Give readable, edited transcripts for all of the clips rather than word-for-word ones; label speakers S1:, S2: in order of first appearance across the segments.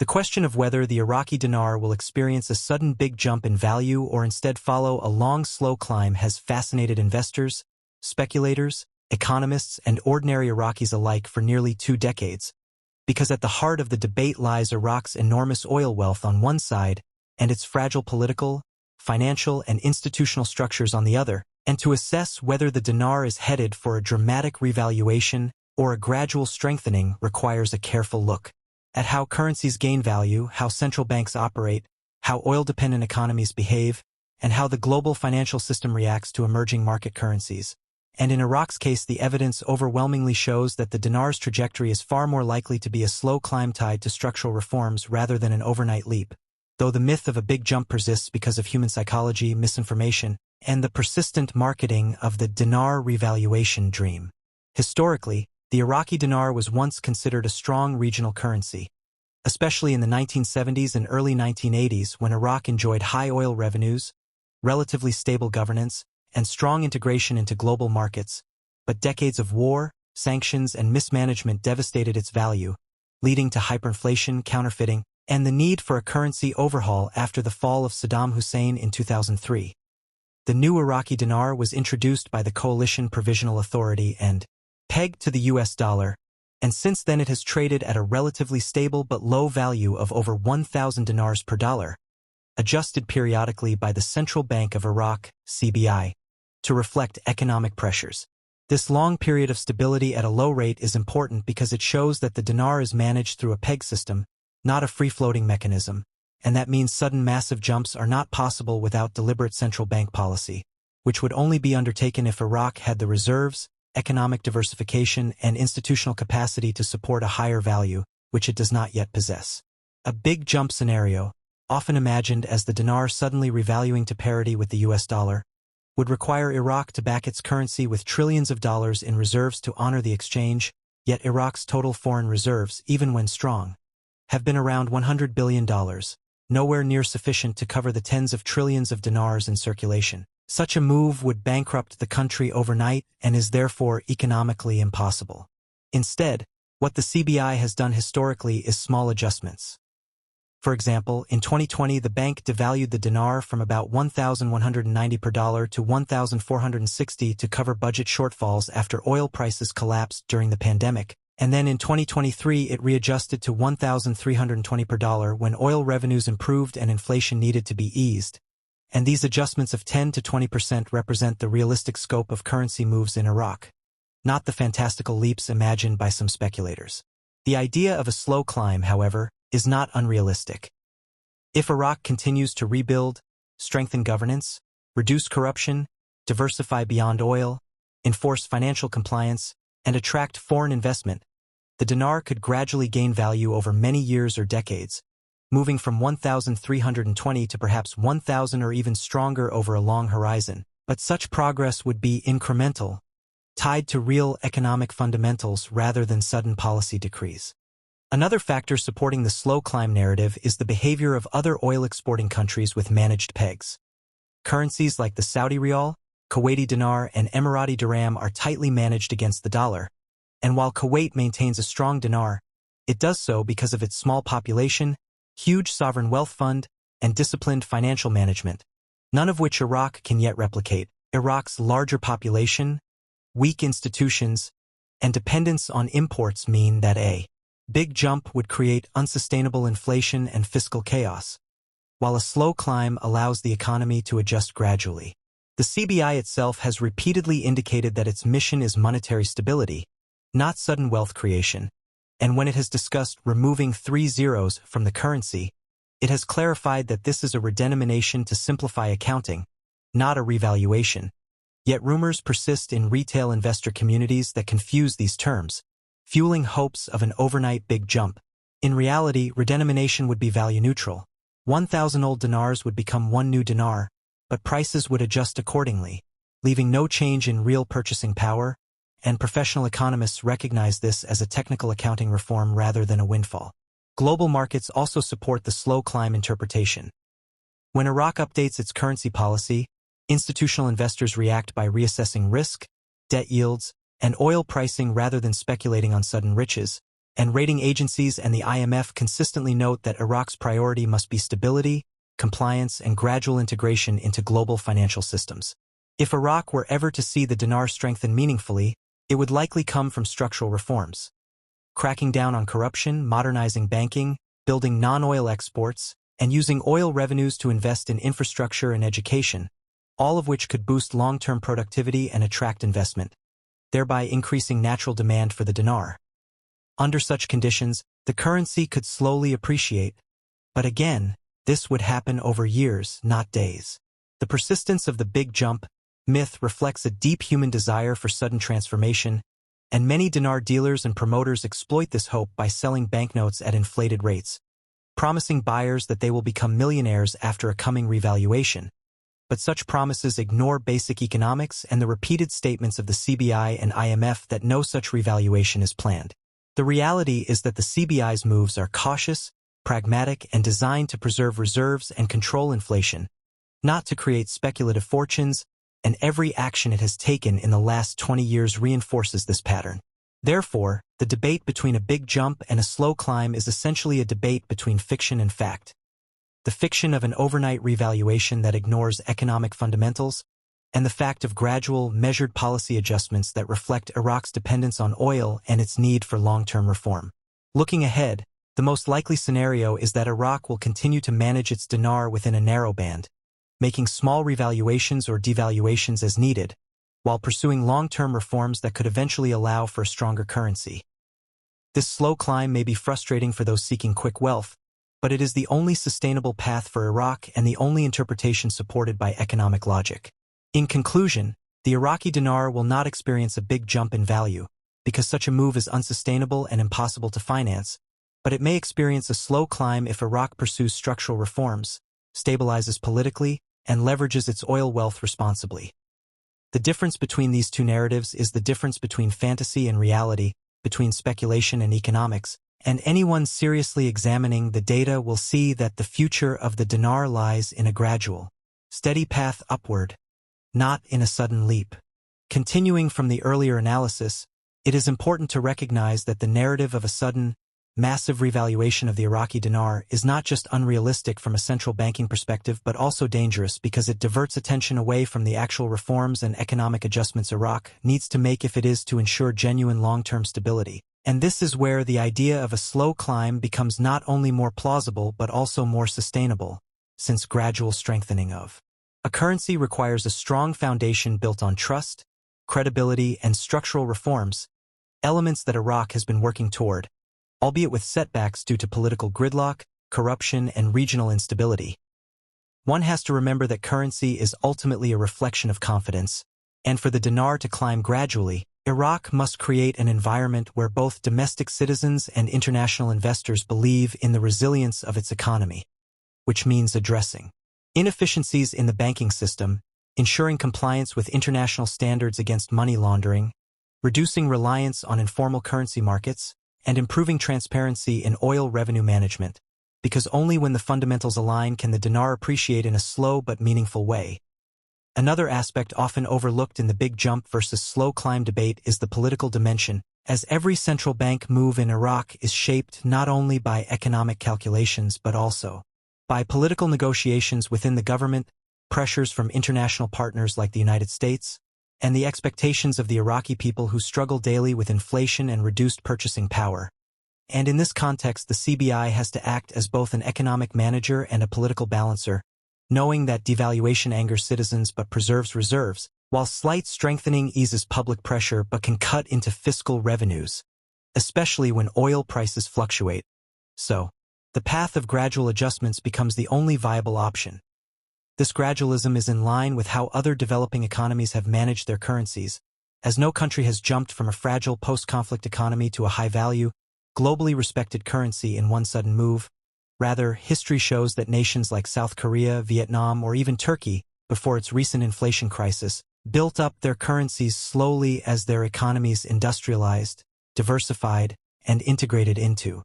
S1: The question of whether the Iraqi dinar will experience a sudden big jump in value or instead follow a long, slow climb has fascinated investors, speculators, economists, and ordinary Iraqis alike for nearly 2 decades. Because at the heart of the debate lies Iraq's enormous oil wealth on one side and its fragile political, financial, and institutional structures on the other, and to assess whether the dinar is headed for a dramatic revaluation or a gradual strengthening requires a careful look at how currencies gain value, how central banks operate, how oil-dependent economies behave, and how the global financial system reacts to emerging market currencies. And in Iraq's case, the evidence overwhelmingly shows that the dinar's trajectory is far more likely to be a slow climb tied to structural reforms rather than an overnight leap, though the myth of a big jump persists because of human psychology, misinformation, and the persistent marketing of the dinar revaluation dream. Historically, the Iraqi dinar was once considered a strong regional currency, especially in the 1970s and early 1980s when Iraq enjoyed high oil revenues, relatively stable governance, and strong integration into global markets, but decades of war, sanctions, and mismanagement devastated its value, leading to hyperinflation, counterfeiting, and the need for a currency overhaul after the fall of Saddam Hussein in 2003. The new Iraqi dinar was introduced by the Coalition Provisional Authority and pegged to the US dollar, and since then it has traded at a relatively stable but low value of over 1,000 dinars per dollar, adjusted periodically by the Central Bank of Iraq, CBI, to reflect economic pressures. This long period of stability at a low rate is important because it shows that the dinar is managed through a peg system, not a free-floating mechanism, and that means sudden massive jumps are not possible without deliberate central bank policy, which would only be undertaken if Iraq had the reserves, economic diversification, and institutional capacity to support a higher value, which it does not yet possess. A big jump scenario, often imagined as the dinar suddenly revaluing to parity with the US dollar, would require Iraq to back its currency with trillions of dollars in reserves to honor the exchange, yet Iraq's total foreign reserves, even when strong, have been around $100 billion, nowhere near sufficient to cover the tens of trillions of dinars in circulation. Such a move would bankrupt the country overnight and is therefore economically impossible. Instead, what the CBI has done historically is small adjustments. For example, in 2020 the bank devalued the dinar from about 1,190 per dollar to 1,460 to cover budget shortfalls after oil prices collapsed during the pandemic, and then in 2023 it readjusted to 1,320 per dollar when oil revenues improved and inflation needed to be eased. And these adjustments of 10 to 20% represent the realistic scope of currency moves in Iraq, not the fantastical leaps imagined by some speculators. The idea of a slow climb, however, is not unrealistic. If Iraq continues to rebuild, strengthen governance, reduce corruption, diversify beyond oil, enforce financial compliance, and attract foreign investment, the dinar could gradually gain value over many years or decades, moving from 1,320 to perhaps 1,000 or even stronger over a long horizon. But such progress would be incremental, tied to real economic fundamentals rather than sudden policy decrees. Another factor supporting the slow climb narrative is the behavior of other oil-exporting countries with managed pegs. Currencies like the Saudi riyal, Kuwaiti dinar, and Emirati dirham are tightly managed against the dollar, and while Kuwait maintains a strong dinar, it does so because of its small population, huge sovereign wealth fund, and disciplined financial management, none of which Iraq can yet replicate. Iraq's larger population, weak institutions, and dependence on imports mean that a big jump would create unsustainable inflation and fiscal chaos, while a slow climb allows the economy to adjust gradually. The CBI itself has repeatedly indicated that its mission is monetary stability, not sudden wealth creation, and when it has discussed removing 3 zeros from the currency, it has clarified that this is a redenomination to simplify accounting, not a revaluation. Yet rumors persist in retail investor communities that confuse these terms, fueling hopes of an overnight big jump. In reality, redenomination would be value neutral. 1,000 old dinars would become 1 new dinar, but prices would adjust accordingly, leaving no change in real purchasing power, and professional economists recognize this as a technical accounting reform rather than a windfall. Global markets also support the slow climb interpretation. When Iraq updates its currency policy, institutional investors react by reassessing risk, debt yields, and oil pricing rather than speculating on sudden riches, and rating agencies and the IMF consistently note that Iraq's priority must be stability, compliance, and gradual integration into global financial systems. If Iraq were ever to see the dinar strengthen meaningfully, it would likely come from structural reforms. Cracking down on corruption, modernizing banking, building non-oil exports, and using oil revenues to invest in infrastructure and education, all of which could boost long-term productivity and attract investment, thereby increasing natural demand for the dinar. Under such conditions, the currency could slowly appreciate, but again, this would happen over years, not days. The persistence of the big jump myth reflects a deep human desire for sudden transformation, and many dinar dealers and promoters exploit this hope by selling banknotes at inflated rates, promising buyers that they will become millionaires after a coming revaluation. But such promises ignore basic economics and the repeated statements of the CBI and IMF that no such revaluation is planned. The reality is that the CBI's moves are cautious, pragmatic, and designed to preserve reserves and control inflation, not to create speculative fortunes, and every action it has taken in the last 20 years reinforces this pattern. Therefore, the debate between a big jump and a slow climb is essentially a debate between fiction and fact. The fiction of an overnight revaluation that ignores economic fundamentals, and the fact of gradual, measured policy adjustments that reflect Iraq's dependence on oil and its need for long-term reform. Looking ahead, the most likely scenario is that Iraq will continue to manage its dinar within a narrow band, making small revaluations or devaluations as needed, while pursuing long-term reforms that could eventually allow for a stronger currency. This slow climb may be frustrating for those seeking quick wealth, but it is the only sustainable path for Iraq and the only interpretation supported by economic logic. In conclusion, the Iraqi dinar will not experience a big jump in value, because such a move is unsustainable and impossible to finance, but it may experience a slow climb if Iraq pursues structural reforms, stabilizes politically, and leverages its oil wealth responsibly. The difference between these two narratives is the difference between fantasy and reality, between speculation and economics, and anyone seriously examining the data will see that the future of the dinar lies in a gradual, steady path upward, not in a sudden leap. Continuing from the earlier analysis, it is important to recognize that the narrative of a sudden, massive revaluation of the Iraqi dinar is not just unrealistic from a central banking perspective but also dangerous because it diverts attention away from the actual reforms and economic adjustments Iraq needs to make if it is to ensure genuine long-term stability. And this is where the idea of a slow climb becomes not only more plausible but also more sustainable, since gradual strengthening of a currency requires a strong foundation built on trust, credibility, and structural reforms, elements that Iraq has been working toward, albeit with setbacks due to political gridlock, corruption, and regional instability. One has to remember that currency is ultimately a reflection of confidence, and for the dinar to climb gradually, Iraq must create an environment where both domestic citizens and international investors believe in the resilience of its economy, which means addressing inefficiencies in the banking system, ensuring compliance with international standards against money laundering, reducing reliance on informal currency markets, and improving transparency in oil revenue management, because only when the fundamentals align can the dinar appreciate in a slow but meaningful way. Another aspect often overlooked in the big jump versus slow climb debate is the political dimension, as every central bank move in Iraq is shaped not only by economic calculations but also by political negotiations within the government, pressures from international partners like the United States, and the expectations of the Iraqi people who struggle daily with inflation and reduced purchasing power. And in this context, the CBI has to act as both an economic manager and a political balancer, knowing that devaluation angers citizens but preserves reserves, while slight strengthening eases public pressure but can cut into fiscal revenues, especially when oil prices fluctuate. So, the path of gradual adjustments becomes the only viable option. This gradualism is in line with how other developing economies have managed their currencies, as no country has jumped from a fragile post-conflict economy to a high-value, globally respected currency in one sudden move. Rather, history shows that nations like South Korea, Vietnam, or even Turkey, before its recent inflation crisis, built up their currencies slowly as their economies industrialized, diversified, and integrated into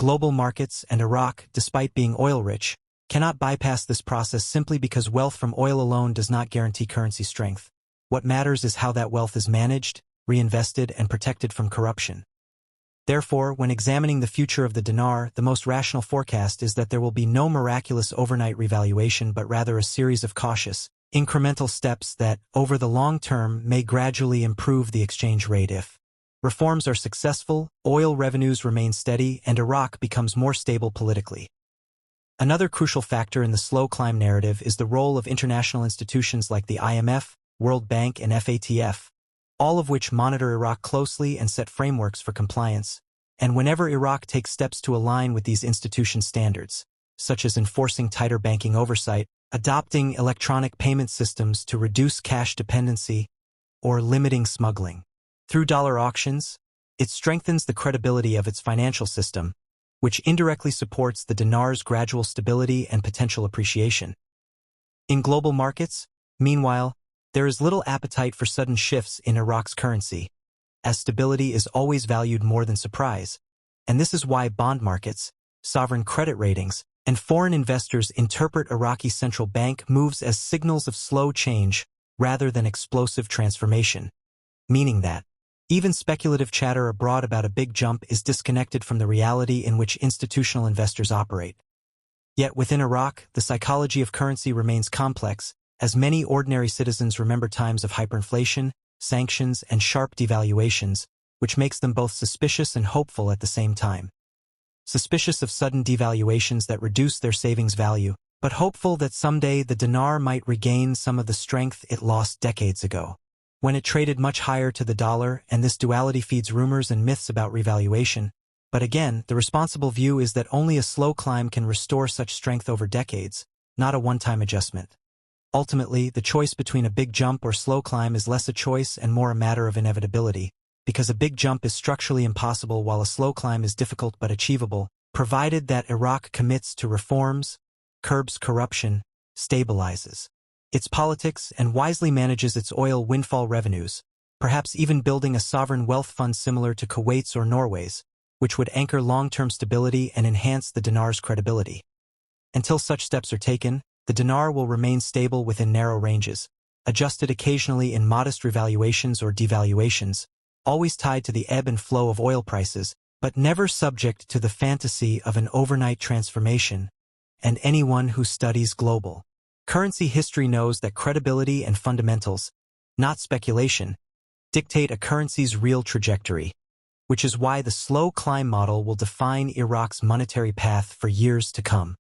S1: global markets, and Iraq, despite being oil-rich, cannot bypass this process simply because wealth from oil alone does not guarantee currency strength. What matters is how that wealth is managed, reinvested, and protected from corruption. Therefore, when examining the future of the dinar, the most rational forecast is that there will be no miraculous overnight revaluation but rather a series of cautious, incremental steps that, over the long term, may gradually improve the exchange rate if reforms are successful, oil revenues remain steady, and Iraq becomes more stable politically. Another crucial factor in the slow climb narrative is the role of international institutions like the IMF, World Bank, and FATF, all of which monitor Iraq closely and set frameworks for compliance. And whenever Iraq takes steps to align with these institution standards, such as enforcing tighter banking oversight, adopting electronic payment systems to reduce cash dependency, or limiting smuggling through dollar auctions, it strengthens the credibility of its financial system, which indirectly supports the dinar's gradual stability and potential appreciation. In global markets, meanwhile, there is little appetite for sudden shifts in Iraq's currency, as stability is always valued more than surprise, and this is why bond markets, sovereign credit ratings, and foreign investors interpret Iraqi central bank moves as signals of slow change rather than explosive transformation, meaning that even speculative chatter abroad about a big jump is disconnected from the reality in which institutional investors operate. Yet within Iraq, the psychology of currency remains complex, as many ordinary citizens remember times of hyperinflation, sanctions, and sharp devaluations, which makes them both suspicious and hopeful at the same time. Suspicious of sudden devaluations that reduce their savings value, but hopeful that someday the dinar might regain some of the strength it lost decades ago, when it traded much higher to the dollar, and this duality feeds rumors and myths about revaluation. But again, the responsible view is that only a slow climb can restore such strength over decades, not a one-time adjustment. Ultimately, the choice between a big jump or slow climb is less a choice and more a matter of inevitability, because a big jump is structurally impossible while a slow climb is difficult but achievable, provided that Iraq commits to reforms, curbs corruption, stabilizes its politics, and wisely manages its oil windfall revenues, perhaps even building a sovereign wealth fund similar to Kuwait's or Norway's, which would anchor long-term stability and enhance the dinar's credibility. Until such steps are taken, the dinar will remain stable within narrow ranges, adjusted occasionally in modest revaluations or devaluations, always tied to the ebb and flow of oil prices, but never subject to the fantasy of an overnight transformation. And anyone who studies global currency history knows that credibility and fundamentals, not speculation, dictate a currency's real trajectory, which is why the slow climb model will define Iraq's monetary path for years to come.